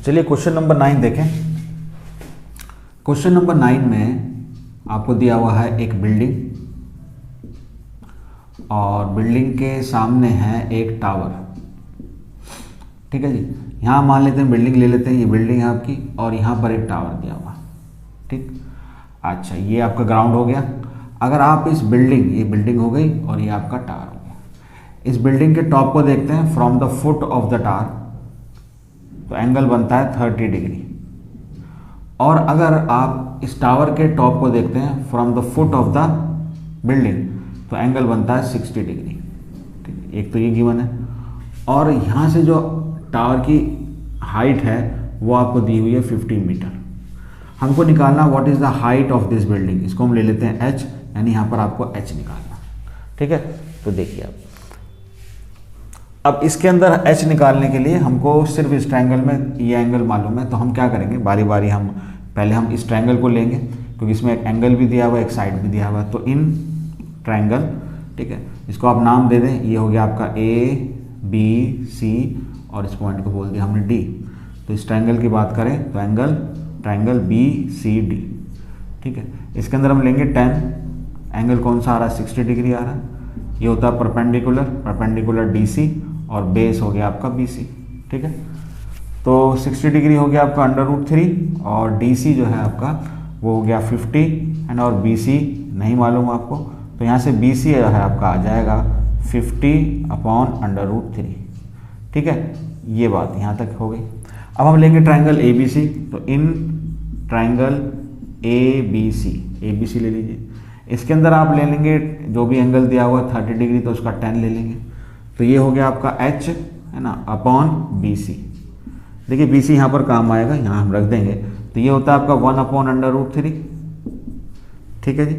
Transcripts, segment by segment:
चलिए question number 9 देखें। Question number 9 में आपको दिया हुआ है एक बिल्डिंग और बिल्डिंग के सामने है एक टावर। ठीक है जी, यहाँ मान लेते हैं बिल्डिंग ले लेते हैं, ये बिल्डिंग है आपकी और यहाँ पर एक टावर दिया हुआ। ठीक, अच्छा ये आपका ग्राउंड हो गया। अगर आप इस बिल्डिंग, ये बिल्डिंग हो गई और ये आपका टावर हो गया, इस बिल्डिंग के टॉप को देखते हैं from the foot of the tower, तो एंगल बनता है 30 डिग्री। और अगर आप इस टावर के टॉप को देखते हैं from the foot of the building, तो एंगल बनता है 60 डिग्री। ठीक है, एक तो ये गिवन है। और यहाँ से जो टावर की हाइट है वो आपको दी हुई है 15 मीटर। हमको निकालना what is the height of this building, इसको हम ले लेते हैं h, यानी यहाँ पर आपको h निकालना। ठीक है, तो देखिए अब इसके अंदर h निकालने के लिए हमको सिर्फ इस ट्रायंगल में ये एंगल मालूम है, तो हम क्या करेंगे, बारी बारी हम पहले हम इस ट्रायंगल को लेंगे क्योंकि इसमें एक एंगल भी दिया हुआ है, एक साइड भी दिया हुआ है। तो इन ट्रायंगल, ठीक है, इसको आप नाम दे दें, ये हो गया आपका ABC और इस पॉइंट को बोल दिया हमने D। तो इस ट्रायंगल की बात करें तो ट्रायंगल BCD। ठीक है, इसके अंदर हम लेंगे 10, एंगल कौन सा आ रहा है, 60 डिग्री आ रहा है। ये होता है परपेंडिकुलर DC और बेस हो गया आपका BC। ठीक है, तो 60 डिग्री हो गया आपका √3 और DC जो है आपका वो हो गया 50 एंड और BC नहीं मालूम आपको, तो यहाँ से BC जो है आपका आ जाएगा 50/√3। ठीक है, ये बात यहाँ तक हो गई। अब हम लेंगे ट्रायंगल ABC, तो इन ट्रायंगल ABC ले लीजिए। इसके अंदर आप ले लेंगे जो भी एंगल दिया हुआ 30 डिग्री, तो उसका 10 ले लेंगे, तो ये हो गया आपका H है ना अपॉन BC। देखिए BC यहाँ पर काम आएगा, यहाँ हम रख देंगे, तो ये होता है आपका 1/√3। ठीक है जी,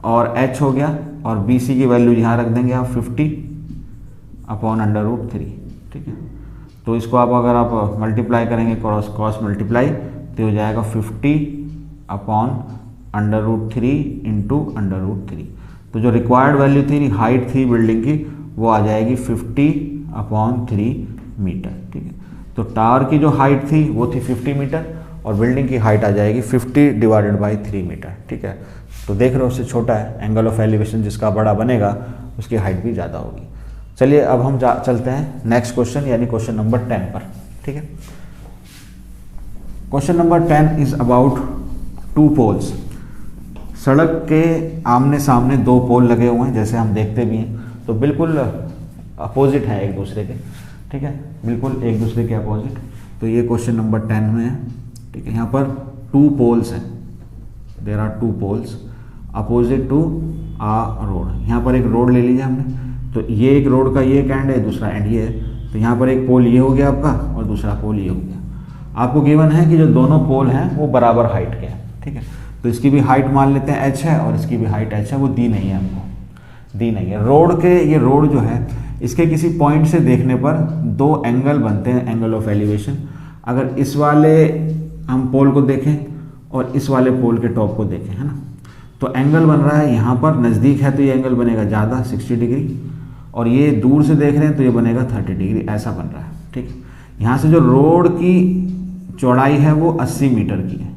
और H हो गया और BC की वैल्यू यहाँ रख देंगे आप 50/√3। ठीक है, तो इसको आप अगर आप मल्टीप्लाई करेंगे क्रॉस मल्टीप्लाई, तो हो जाएगा 50/√3 इंटू √3। तो जो रिक्वायर्ड वैल्यू थी, हाइट थी बिल्डिंग की, वो आ जाएगी 50/3 मीटर। ठीक है, तो टावर की जो हाइट थी वो थी 50 मीटर और बिल्डिंग की हाइट आ जाएगी 50/3 मीटर। ठीक है, तो देख रहे हो उससे छोटा है, एंगल ऑफ एलिवेशन जिसका बड़ा बनेगा उसकी हाइट भी ज़्यादा होगी। चलिए अब हम चलते हैं नेक्स्ट क्वेश्चन यानी क्वेश्चन नंबर 10 पर। ठीक है, question number 10 is about 2 poles. सड़क के आमने सामने 2 पोल लगे हुए हैं, जैसे हम देखते भी हैं, तो बिल्कुल अपोजिट हैं एक दूसरे के। ठीक है, बिल्कुल एक दूसरे के अपोजिट। तो ये क्वेश्चन नंबर 10 में है। ठीक है, यहाँ पर 2 पोल्स हैं, there are 2 poles opposite to a road. यहाँ पर एक रोड ले लीजिए हमने, तो ये एक रोड का ये एक एंड है, दूसरा एंड ये है। तो यहाँ पर एक पोल ये हो गया आपका और दूसरा पोल ये हो गया। आपको गिवन है कि जो दोनों पोल हैं वो बराबर हाइट के हैं। ठीक है, तो इसकी भी हाइट मान लेते हैं h है और इसकी भी हाइट h है, वो दी नहीं है, हमको दी नहीं है। रोड के, ये रोड जो है इसके किसी पॉइंट से देखने पर 2 एंगल बनते हैं, एंगल ऑफ एलिवेशन। अगर इस वाले हम पोल को देखें और इस वाले पोल के टॉप को देखें, है ना, तो एंगल बन रहा है यहाँ पर नज़दीक है तो ये एंगल बनेगा ज़्यादा 60 डिग्री, और ये दूर से देख रहे हैं तो ये बनेगा 30 डिग्री, ऐसा बन रहा है। ठीक, यहाँ से जो रोड की चौड़ाई है वो 80 मीटर की है,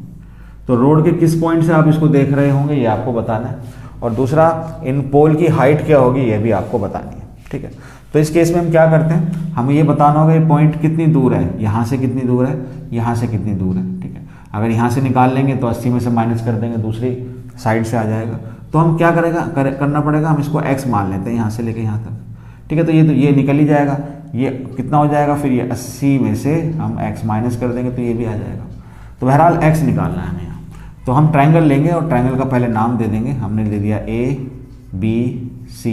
तो रोड के किस पॉइंट से आप इसको देख रहे होंगे ये आपको बताना है, और दूसरा इन पोल की हाइट क्या होगी ये भी आपको बतानी है। ठीक है, तो इस केस में हम क्या करते हैं, हमें ये बताना होगा ये पॉइंट कितनी दूर है, यहाँ से कितनी दूर है, यहाँ से कितनी दूर है। ठीक है, अगर यहाँ से निकाल लेंगे तो 80 में से माइनस कर देंगे, दूसरी साइड से आ जाएगा। तो हम क्या करना पड़ेगा, हम इसको x मान लेते हैं यहाँ से लेके यहाँ तक। ठीक है, तो ये निकल ही जाएगा, ये कितना हो जाएगा, फिर ये 80 में से हम x माइनस कर देंगे तो ये भी आ जाएगा। तो बहरहाल x निकालना है हमें यहाँ। तो हम ट्रायंगल लेंगे और ट्रायंगल का पहले नाम दे देंगे, हमने दे दिया ABC,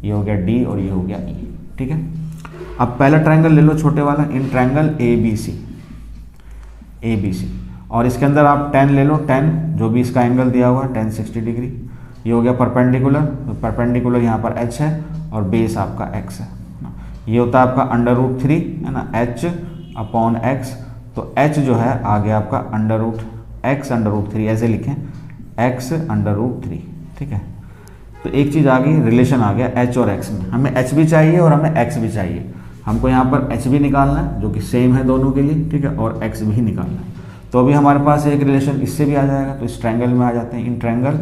ये हो गया D और ये हो गया E। ठीक है, अब पहला ट्रायंगल ले लो छोटे वाला, इन ट्रायंगल ABC, और इसके अंदर आप 10 ले लो, 10 जो भी इसका एंगल दिया हुआ है 10 60 डिग्री। ये हो गया परपेंडिकुलर, तो परपेंडिकुलर यहाँ पर h है और बेस आपका x है। ये होता है आपका √3 है ना, h/x, तो h जो है आ गया आपका x/√3, ऐसे लिखें x/√3। ठीक है, तो एक चीज़ आ गई, रिलेशन आ गया h और x में, हमें h भी चाहिए और हमें x भी चाहिए। हमको यहाँ पर एच भी निकालना है जो कि सेम है दोनों के लिए, ठीक है, और एक्स भी निकालना है। तो अभी हमारे पास एक रिलेशन इससे भी आ जाएगा, तो इस ट्रायंगल में आ जाते हैं, in triangle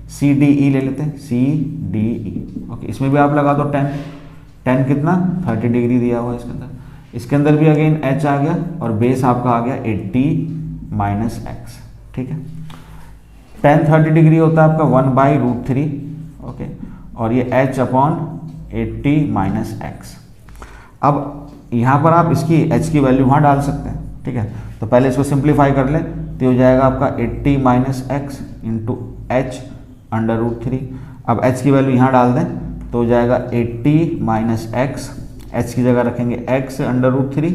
C D E ले लेते हैं, सी डी ई। ओके, इसमें भी आप लगा दो 10, 10 कितना 30 डिग्री दिया हुआ है इसके अंदर। इसके अंदर भी अगेन एच आ गया और बेस आपका आ गया 80 माइनस एक्स, ठीक है। 10 30 डिग्री होता है आपका 1/√3, ओके, और ये h अपॉन 80 माइनस एक्स। अब यहाँ पर आप इसकी h की वैल्यू वहाँ डाल सकते हैं, ठीक है। तो पहले इसको सिंप्लीफाई कर लें, तो हो जाएगा आपका 80 माइनस एक्स इंटू एच √3। अब h की वैल्यू यहाँ डाल दें तो हो जाएगा 80 माइनस एक्स, h की जगह रखेंगे x √3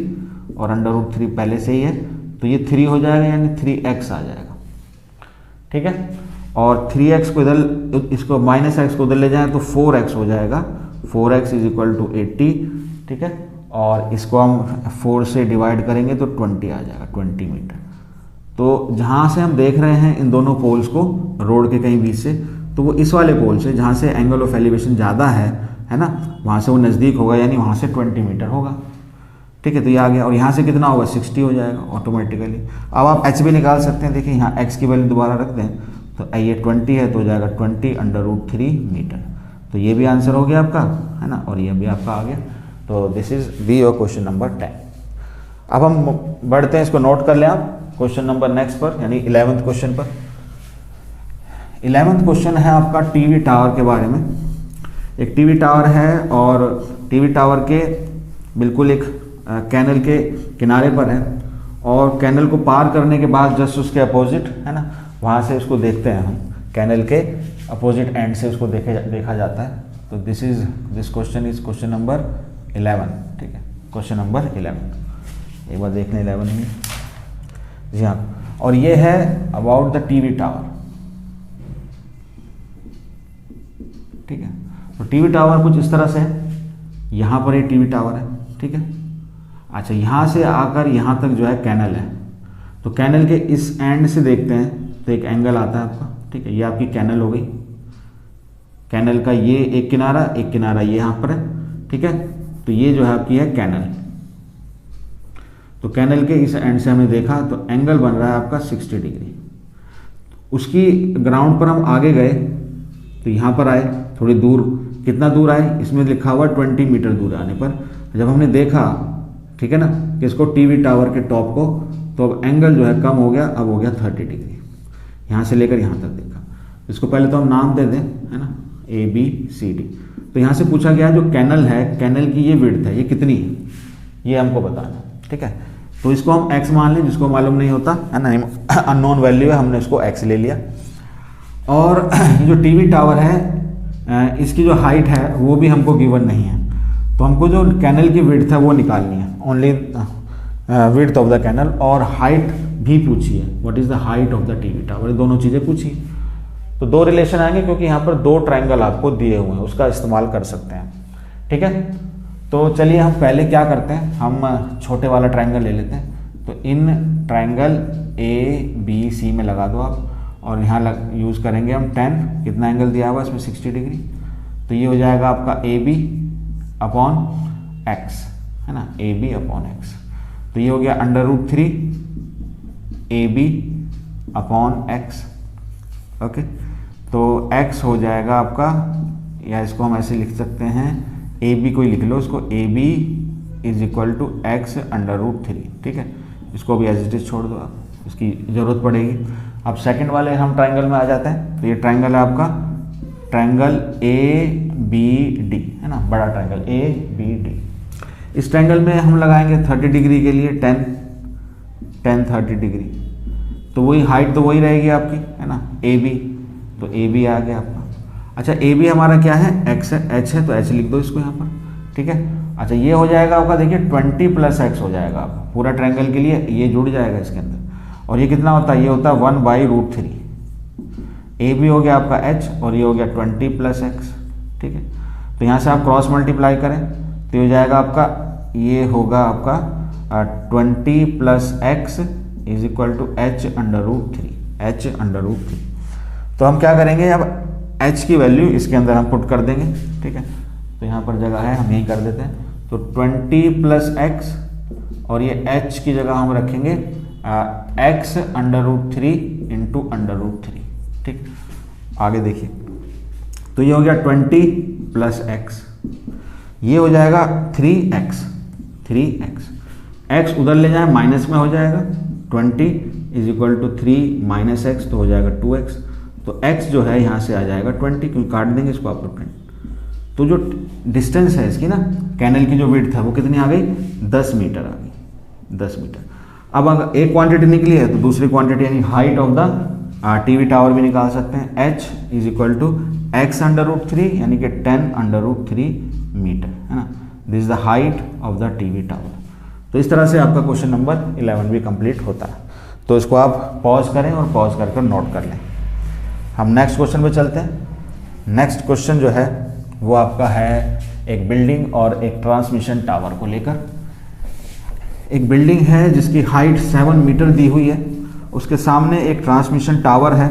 और √3 पहले से ही है, तो ये 3 हो जाएगा यानी 3x आ जाएगा, ठीक है। और 3x को इधर, इसको माइनस एक्स को उधर ले जाएं तो 4x हो जाएगा, 4x इज इक्वल टू 80, ठीक है। और इसको हम 4 से डिवाइड करेंगे तो 20 आ जाएगा, 20 मीटर। तो जहाँ से हम देख रहे हैं इन दोनों पोल्स को रोड के कहीं बीच से, तो वो इस वाले पोल से जहाँ से एंगल ऑफ एलिवेशन ज़्यादा है ना, वहाँ से वो नज़दीक होगा, यानी वहाँ से 20 मीटर होगा, ठीक है। तो ये आ गया, और यहाँ से कितना होगा 60 हो जाएगा ऑटोमेटिकली। अब आप एच भी निकाल सकते हैं, देखिए यहाँ एक्स की वैल्यू दोबारा रख दें तो ये 20 है तो हो जाएगा 20 √3 मीटर। तो ये भी आंसर हो गया आपका, है ना, और ये भी आपका आ गया। तो this is be your question number 10। अब हम बढ़ते हैं, इसको नोट कर लें आप क्वेश्चन नंबर नेक्स्ट पर, यानी 11th क्वेश्चन पर। 11th क्वेश्चन है आपका टीवी टावर के बारे में। एक टीवी टावर है और टीवी टावर के बिल्कुल एक कैनल के किनारे पर है, और कैनल को पार करने के बाद जस्ट उसके अपोजिट, है ना, वहाँ से उसको देखते हैं हम, कैनल के अपोजिट एंड से उसको देखा जाता है। तो this question is question number 11, ठीक है, क्वेश्चन नंबर 11। एक बार देख लें 11 में, जी हाँ, और ये है अबाउट द टीवी टावर, ठीक है। तो टीवी टावर कुछ इस तरह से है, यहाँ पर एक टीवी टावर है, ठीक है। अच्छा, यहाँ से आकर यहाँ तक जो है कैनल है, तो कैनल के इस एंड से देखते हैं तो एक एंगल आता है आपका, ठीक है। ये आपकी कैनल हो गई, कैनल का ये एक किनारा ये यहाँ पर है, ठीक है। तो ये जो है आपकी है कैनल। तो कैनल के इस एंड से हमने देखा तो एंगल बन रहा है आपका 60 डिग्री। उसकी ग्राउंड पर हम आगे गए तो यहाँ पर आए, थोड़ी दूर, कितना दूर आए, इसमें लिखा हुआ 20 मीटर दूर आने पर जब हमने देखा, ठीक है ना, कि इसको टीवी टावर के टॉप को, तो अब एंगल जो है कम हो गया, अब हो गया 30 डिग्री, यहाँ से लेकर यहाँ तक देखा। इसको पहले तो हम नाम दे दें, है ना, ABCD। तो यहाँ से पूछा गया जो कैनल है, कैनल की ये विड्थ है, ये कितनी है, ये हमको बताना, ठीक है। तो इसको हम x मान लें, जिसको मालूम नहीं होता, है ना, अननोन वैल्यू है, हमने इसको x ले लिया। और ये जो टीवी टावर है, इसकी जो हाइट है वो भी हमको गिवन नहीं है, तो हमको जो कैनल की विड्थ है वो निकालनी है, only width of the canal, और हाइट भी पूछी है, what is the height of the TV tower, ये दोनों चीज़ें पूछी। तो दो रिलेशन आएंगे क्योंकि यहाँ पर दो ट्रायंगल आपको दिए हुए हैं, उसका इस्तेमाल कर सकते हैं, ठीक है। तो चलिए हम पहले क्या करते हैं, हम छोटे वाला ट्रायंगल ले लेते हैं। तो इन ट्रायंगल ABC में लगा दो आप, और यहाँ यूज़ करेंगे हम 10, कितना एंगल दिया हुआ इसमें 60 डिग्री। तो ये हो जाएगा आपका AB अपॉन x, है ना, AB अपॉन x। तो ये हो गया √3 AB अपॉन x, ओके। तो x हो जाएगा आपका, या इसको हम ऐसे लिख सकते हैं, AB को ही लिख लो, इसको AB is equal to x √3, ठीक है। इसको भी एज इट इज छोड़ दो आप, इसकी ज़रूरत पड़ेगी। अब सेकंड वाले हम ट्रायंगल में आ जाते हैं। तो ये ट्रायंगल है आपका ट्रायंगल ABD, है ना, बड़ा ट्रायंगल ABD। इस ट्रायंगल में हम लगाएंगे 30 डिग्री के लिए 10 30 डिग्री, तो वही हाइट तो वही रहेगी आपकी, है ना, AB। तो AB आ गया आपका। अच्छा, AB हमारा क्या है, x है, h है, तो h लिख दो इसको यहाँ पर, ठीक है। अच्छा, ये हो जाएगा आपका, देखिए 20 + x हो जाएगा आपका पूरा ट्रायंगल के लिए, ये जुड़ जाएगा इसके अंदर। और ये कितना होता है, ये होता है 1/√3। AB हो गया आपका h और ये हो गया 20 + x, ठीक है। तो यहाँ से आप क्रॉस मल्टीप्लाई करें तो हो जाएगा आपका, ये होगा आपका 20 + x is equal to h √3। तो हम क्या करेंगे, अब h की वैल्यू इसके अंदर हम पुट कर देंगे, ठीक है। तो यहाँ पर जगह है, हम यही कर देते हैं। तो 20 प्लस एक्स, और ये h की जगह हम रखेंगे x √3 इंटू √3। ठीक, आगे देखिए, तो ये हो गया 20 प्लस एक्स, ये हो जाएगा 3x, x उधर ले जाए माइनस में हो जाएगा, 20 is equal to 3 minus x, तो हो जाएगा 2x, तो x जो है यहाँ से आ जाएगा 20, क्योंकि काट देंगे इसको आप लोग। तो जो डिस्टेंस है इसकी ना, कैनल की जो विड्थ है वो कितनी आ गई, 10 मीटर आ गई, 10 मीटर। अब अगर एक क्वांटिटी निकली है तो दूसरी क्वांटिटी यानी height of the TV tower भी निकाल सकते हैं। h is equal to x √3 यानी कि 10 √3 मीटर, है ना। This is the height of the TV tower. तो इस तरह से आपका क्वेश्चन नंबर 11 भी कंप्लीट होता है। तो इसको आप पॉज करें और पॉज कर नोट कर लें। हम नेक्स्ट क्वेश्चन पे चलते हैं। नेक्स्ट क्वेश्चन जो है वो आपका है एक बिल्डिंग और एक ट्रांसमिशन टावर को लेकर। एक बिल्डिंग है जिसकी हाइट 7 मीटर दी हुई है, उसके सामने एक ट्रांसमिशन टावर है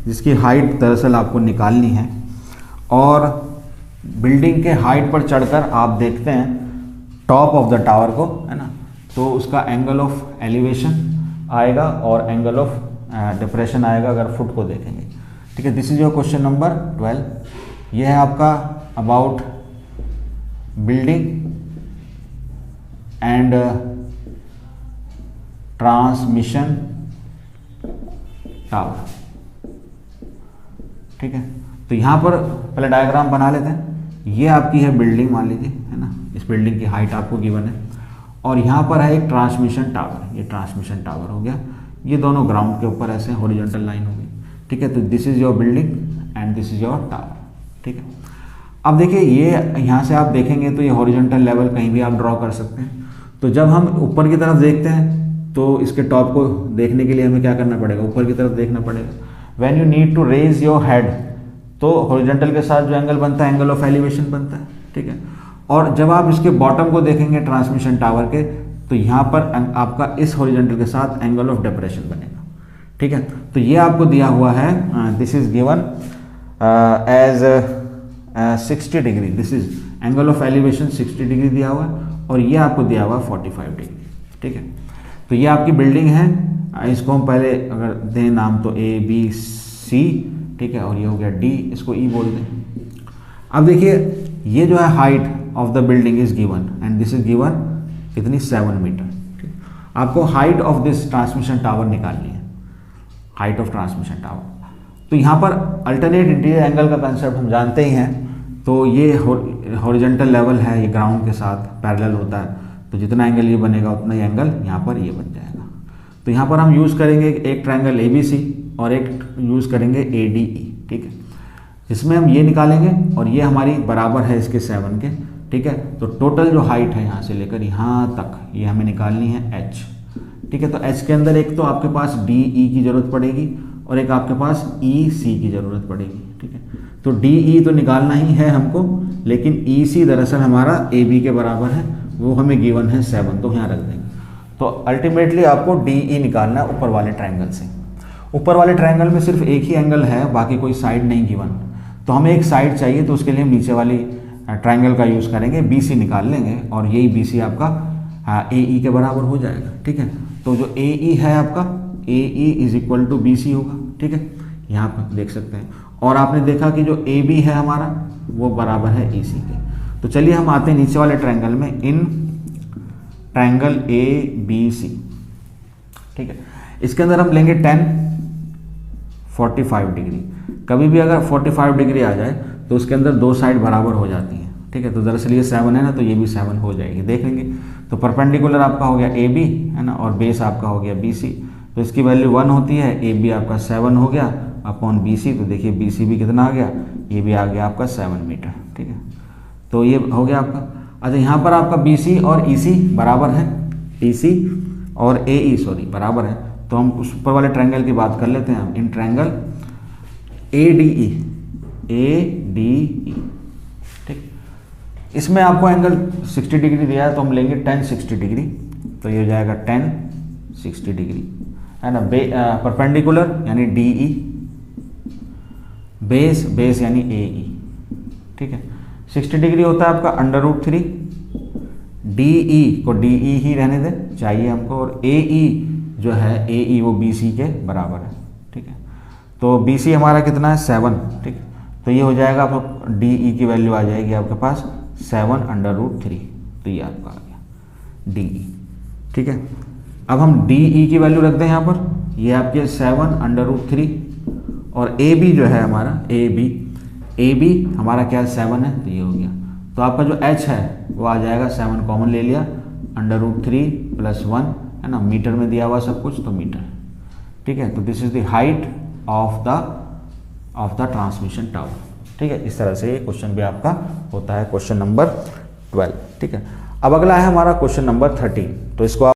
जिसकी हाइट दरअसल आपको निकालनी है, और बिल्डिंग के हाइट पर चढ़कर आप देखते हैं टॉप ऑफ द टावर को, है ना, तो उसका एंगल ऑफ एलिवेशन आएगा और एंगल ऑफ डिप्रेशन आएगा अगर फुट को देखेंगे। ठीक है, this is your question number 12। यह है आपका about building and transmission tower. ठीक है, तो यहाँ पर पहले डायग्राम बना लेते हैं। ये आपकी है बिल्डिंग, मान लीजिए, है ना, इस बिल्डिंग की हाइट आपको गिवन है, और यहाँ पर है एक ट्रांसमिशन टावर। ये ट्रांसमिशन टावर हो गया, ये दोनों ग्राउंड के ऊपर ऐसे हॉरिजॉन्टल लाइन हो गई। ठीक है, तो this is your building and this is your tower. ठीक है, अब देखिए ये यहाँ से आप देखेंगे तो ये हॉरिजॉन्टल लेवल कहीं भी आप ड्रॉ कर सकते हैं। तो जब हम ऊपर की तरफ देखते हैं तो इसके टॉप को देखने के लिए हमें क्या करना पड़ेगा, ऊपर की तरफ देखना पड़ेगा। When you need to raise your head, तो हॉरिजॉन्टल के साथ जो एंगल बनता है एंगल ऑफ एलिवेशन बनता है। ठीक है, और जब आप इसके बॉटम को देखेंगे ट्रांसमिशन टावर के, तो यहाँ पर आपका इस हॉरिजॉन्टल के साथ एंगल ऑफ डिप्रेशन बनेगा। ठीक है, तो ये आपको दिया हुआ है, this is given as 60 degree, this is angle of elevation 60 degree दिया हुआ है, और ये आपको दिया हुआ है 45 डिग्री। ठीक है, तो ये आपकी बिल्डिंग है, इसको हम पहले अगर दें नाम तो ABC। ठीक है, और ये हो गया D, इसको E बोल दें। अब देखिए ये जो है height of the building is given and this is given कितनी, 7 मीटर। ठीक, आपको height of this transmission tower निकालनी है, हाइट ऑफ ट्रांसमिशन टावर। तो यहाँ पर अल्टरनेट इंटीरियर एंगल का कंसेप्ट हम जानते ही हैं। तो ये हॉरिजॉन्टल लेवल है, ये ग्राउंड के साथ पैरेलल होता है, तो जितना एंगल ये बनेगा उतना ही एंगल यहाँ पर ये बन जाएगा। तो यहाँ पर हम यूज़ करेंगे एक ट्रायंगल ABC और एक यूज़ करेंगे ADE। ठीक है, इसमें हम ये निकालेंगे और ये हमारी बराबर है इसके 7 के। ठीक है, तो टोटल जो हाइट है यहाँ से लेकर यहाँ तक ये हमें निकालनी है H। ठीक है, तो H के अंदर एक तो आपके पास DE की ज़रूरत पड़ेगी और एक आपके पास EC की ज़रूरत पड़ेगी। ठीक है, तो DE तो निकालना ही है हमको, लेकिन EC दरअसल हमारा AB के बराबर है, वो हमें गिवन है 7, तो यहाँ रख देंगे। तो अल्टीमेटली आपको DE निकालना है ऊपर वाले ट्रायंगल से। ऊपर वाले ट्रायंगल में सिर्फ एक ही एंगल है, बाकी कोई साइड नहीं गिवन, तो हमें एक साइड चाहिए, तो उसके लिए हम नीचे वाली ट्रायंगल का यूज़ करेंगे, BC निकाल लेंगे और यही BC आपका AE के बराबर हो जाएगा। ठीक है, तो जो AE है आपका, AE is equal to BC होगा। ठीक है, यहाँ पर देख सकते हैं, और आपने देखा कि जो AB है हमारा वो बराबर है EC के। तो चलिए हम आते हैं नीचे वाले ट्रायंगल में, इन ट्रायंगल ABC। ठीक है, इसके अंदर हम लेंगे 10 45 डिग्री। कभी भी अगर 45 डिग्री आ जाए तो उसके अंदर दो साइड बराबर हो जाती हैं। ठीक है, तो दरअसल ये 7 है ना, तो ये भी 7 हो जाएगी, देख लेंगे। तो परपेंडिकुलर आपका हो गया AB, है ना, और बेस आपका हो गया BC, तो इसकी वैल्यू 1 होती है। AB आपका 7 हो गया अपॉन BC, तो देखिए BC भी कितना आ गया, ये भी आ गया आपका 7 मीटर। ठीक है, तो ये हो गया आपका। अच्छा, यहाँ पर आपका BC और EC बराबर है, EC और AE सॉरी बराबर है, तो हम उस ऊपर वाले ट्रायंगल की बात कर लेते हैं। इन ट्रायंगल ADE, ठीक, इसमें आपको एंगल 60 डिग्री दिया है, तो हम लेंगे 10 60 डिग्री, तो ये हो जाएगा 10 60 डिग्री, है ना। परपेंडिकुलर यानी DE, बेस यानी AE। ठीक है, 60 डिग्री होता है आपका √3 डी ई को डी ई ही रहने दें, चाहिए हमको, और ए ई जो है ए ई वो बी सी के बराबर है, ठीक है। तो बी सी हमारा कितना है 7, ठीक है। तो ये हो जाएगा आपको डी ई की वैल्यू आ जाएगी आपके पास 7/√3, तो ये आपका आ गया डी ई, ठीक है। अब हम डी ई की वैल्यू रख दें यहाँ पर, ये आपके 7/√3, और ए बी जो है हमारा ए बी हमारा क्या 7 है, तो ये हो गया। तो आपका जो h है वो आ जाएगा 7 कॉमन ले लिया, √3 + 1 है ना, मीटर में दिया हुआ सब कुछ तो मीटर, ठीक है। तो this is the height of the transmission tower, ठीक है। इस तरह से ये क्वेश्चन भी आपका होता है, क्वेश्चन नंबर 12, ठीक है। अब अगला है हमारा क्वेश्चन नंबर 13, तो इसको